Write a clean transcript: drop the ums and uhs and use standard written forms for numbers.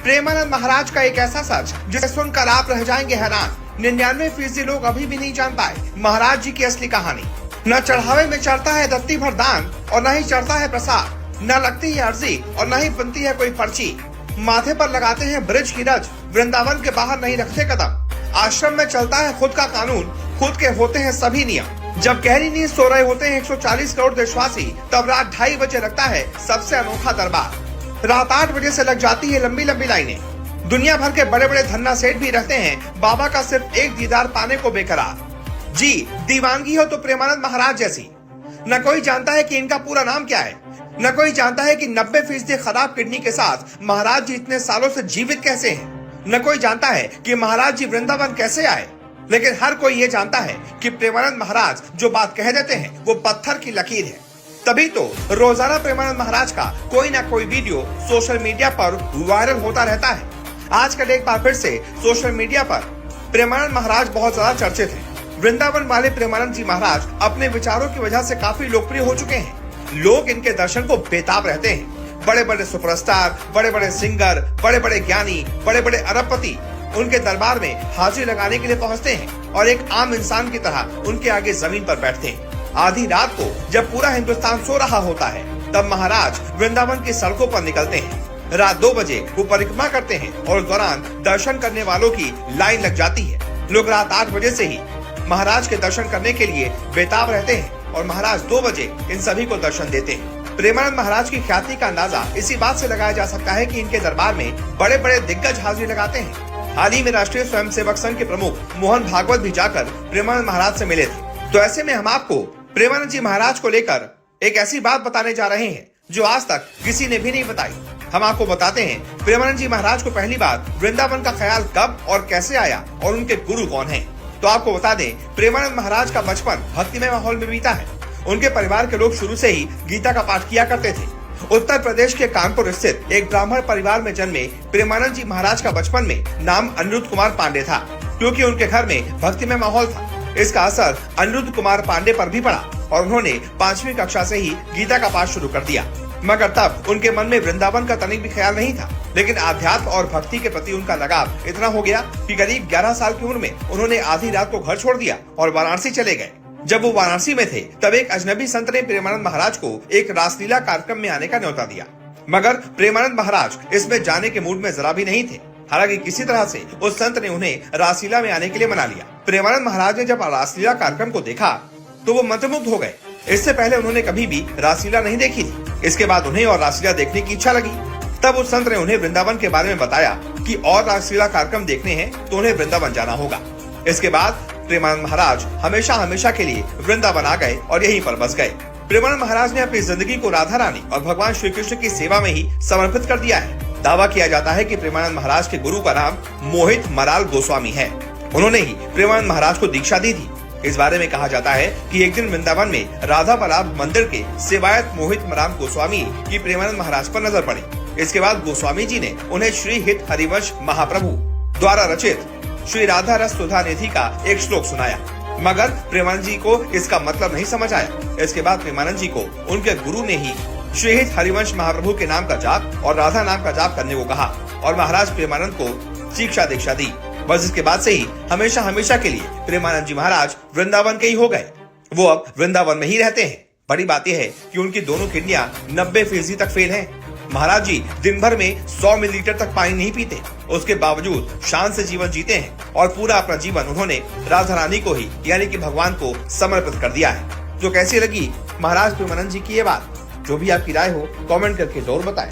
प्रेमानंद महाराज का एक ऐसा सच जिसे सुनकर आप रह जाएंगे हैरान। 99% लोग अभी भी नहीं जान पाए महाराज जी की असली कहानी। न चढ़ावे में चढ़ता है दत्ती भर दान और न ही चढ़ता है प्रसाद, न लगती है अर्जी और न ही बनती है कोई पर्ची। माथे पर लगाते हैं ब्रिज की रज, वृंदावन के बाहर नहीं रखते कदम। आश्रम में चलता है खुद का कानून, खुद के होते हैं सभी नियम। जब गहरी नींद सो रहे होते हैं 140 करोड़ देशवासी, तब रात 2:30 बजे लगता है सबसे अनोखा दरबार। रात 8 बजे से लग जाती है लंबी लंबी लाइनें। दुनिया भर के बड़े बड़े धन्ना सेठ भी रहते हैं बाबा का सिर्फ एक दीदार पाने को बेकरार। जी दीवानगी हो तो प्रेमानंद महाराज जैसी। न कोई जानता है कि इनका पूरा नाम क्या है, न कोई जानता है कि 90% खराब किडनी के साथ महाराज जी इतने सालों से जीवित कैसे हैं। न कोई जानता है कि महाराज जी वृंदावन कैसे आए, लेकिन हर कोई ये जानता है कि प्रेमानंद महाराज जो बात कह देते हैं वो पत्थर की लकीर है। तभी तो रोजाना प्रेमानंद महाराज का कोई ना कोई वीडियो सोशल मीडिया पर वायरल होता रहता है। आजकल एक बार फिर से सोशल मीडिया पर प्रेमानंद महाराज बहुत ज्यादा चर्चित हैं। वृंदावन वाले प्रेमानंद जी महाराज अपने विचारों की वजह से काफी लोकप्रिय हो चुके हैं। लोग इनके दर्शन को बेताब रहते हैं। बड़े बड़े सुपरस्टार, बड़े बड़े सिंगर, बड़े बड़े ज्ञानी, बड़े बड़े अरबपति उनके दरबार में हाजिरी लगाने के लिए पहुंचते हैं और एक आम इंसान की तरह उनके आगे जमीन पर बैठते हैं। आधी रात को जब पूरा हिंदुस्तान सो रहा होता है, तब महाराज वृंदावन की सड़कों पर निकलते हैं। रात 2 बजे वो परिक्रमा करते हैं और उस दौरान दर्शन करने वालों की लाइन लग जाती है। लोग रात 8 बजे से ही महाराज के दर्शन करने के लिए बेताब रहते हैं और महाराज 2 बजे इन सभी को दर्शन देते हैं। प्रेमानंद महाराज की ख्याति का अंदाजा इसी बात से लगाया जा सकता है कि इनके दरबार में बड़े बड़े दिग्गज हाजिरी लगाते हैं। हाल ही में राष्ट्रीय स्वयंसेवक संघ के प्रमुख मोहन भागवत भी जाकर प्रेमानंद महाराज से मिले थे। तो ऐसे में हम आपको प्रेमानंद जी महाराज को लेकर एक ऐसी बात बताने जा रहे हैं जो आज तक किसी ने भी नहीं बताई। हम आपको बताते हैं प्रेमानंद जी महाराज को पहली बार वृंदावन का ख्याल कब और कैसे आया और उनके गुरु कौन हैं। तो आपको बता दें, प्रेमानंद महाराज का बचपन भक्तिमय माहौल में बीता है। उनके परिवार के लोग शुरू से ही गीता का पाठ किया करते थे। उत्तर प्रदेश के कानपुर स्थित एक ब्राह्मण परिवार में जन्मे प्रेमानंद जी महाराज का बचपन में नाम अनिरुद्ध कुमार पांडे था, क्योंकि उनके घर में भक्तिमय माहौल था। इसका असर अनिरुद्ध कुमार पांडे पर भी पड़ा और उन्होंने 5वीं कक्षा से ही गीता का पाठ शुरू कर दिया। मगर तब उनके मन में वृंदावन का तनिक भी ख्याल नहीं था, लेकिन आध्यात्म और भक्ति के प्रति उनका लगाव इतना हो गया कि करीब 11 साल की उम्र में उन्होंने आधी रात को घर छोड़ दिया और वाराणसी चले गए। जब वो वाराणसी में थे, तब एक अजनबी संत ने प्रेमानंद महाराज को एक रासलीला कार्यक्रम में आने का न्योता दिया, मगर प्रेमानंद महाराज इसमें जाने के मूड में जरा भी नहीं थे। हालांकि किसी तरह से उस संत ने उन्हें रासलीला में आने के लिए मना लिया। प्रेमानंद महाराज ने जब रासलीला कार्यक्रम को देखा तो वो मंत्रमुग्ध हो गए। इससे पहले उन्होंने कभी भी रासलीला नहीं देखी थी। इसके बाद उन्हें और रासलीला देखने की इच्छा लगी। तब उस संत ने उन्हें वृंदावन के बारे में बताया कि और रासलीला कार्यक्रम देखने हैं तो उन्हें वृंदावन जाना होगा। इसके बाद प्रेमानंद महाराज हमेशा हमेशा के लिए वृंदावन आ गए और यहीं पर बस गए। प्रेमानंद महाराज ने अपनी जिंदगी को राधा रानी और भगवान श्री कृष्ण की सेवा में ही समर्पित कर दिया है। दावा किया जाता है कि प्रेमानंद महाराज के गुरु का नाम मोहित मराल गोस्वामी है। उन्होंने ही प्रेमानंद महाराज को दीक्षा दी थी। इस बारे में कहा जाता है कि एक दिन वृंदावन में राधा बल्लभ मंदिर के सेवायत मोहित मराल गोस्वामी की प्रेमानंद महाराज पर नजर पड़ी। इसके बाद गोस्वामी जी ने उन्हें श्री हित हरिवंश महाप्रभु द्वारा रचित श्री राधा रस सुधा निधि का एक श्लोक सुनाया, मगर प्रेमानंद जी को इसका मतलब नहीं समझ आया। इसके बाद प्रेमानंद जी को उनके गुरु ने ही श्री हित हरिवंश महाप्रभु के नाम का जाप और राधा नाम का जाप करने को कहा और महाराज प्रेमानंद को शिक्षा दीक्षा दी। बस इसके बाद से ही हमेशा हमेशा के लिए प्रेमानंद जी महाराज वृंदावन के ही हो गए। वो अब वृंदावन में ही रहते हैं। बड़ी बात यह है कि उनकी दोनों किडनियां 90% तक फेल हैं। महाराज जी दिन भर में 100 मिलीलीटर तक पानी नहीं पीते, उसके बावजूद शान से जीवन जीते हैं और पूरा अपना जीवन उन्होंने राधा रानी को ही यानी कि भगवान को समर्पित कर दिया है। तो कैसी लगी महाराज प्रेमानंद जी की ये बात? जो भी आपकी राय हो कमेंट करके जरूर बताएं।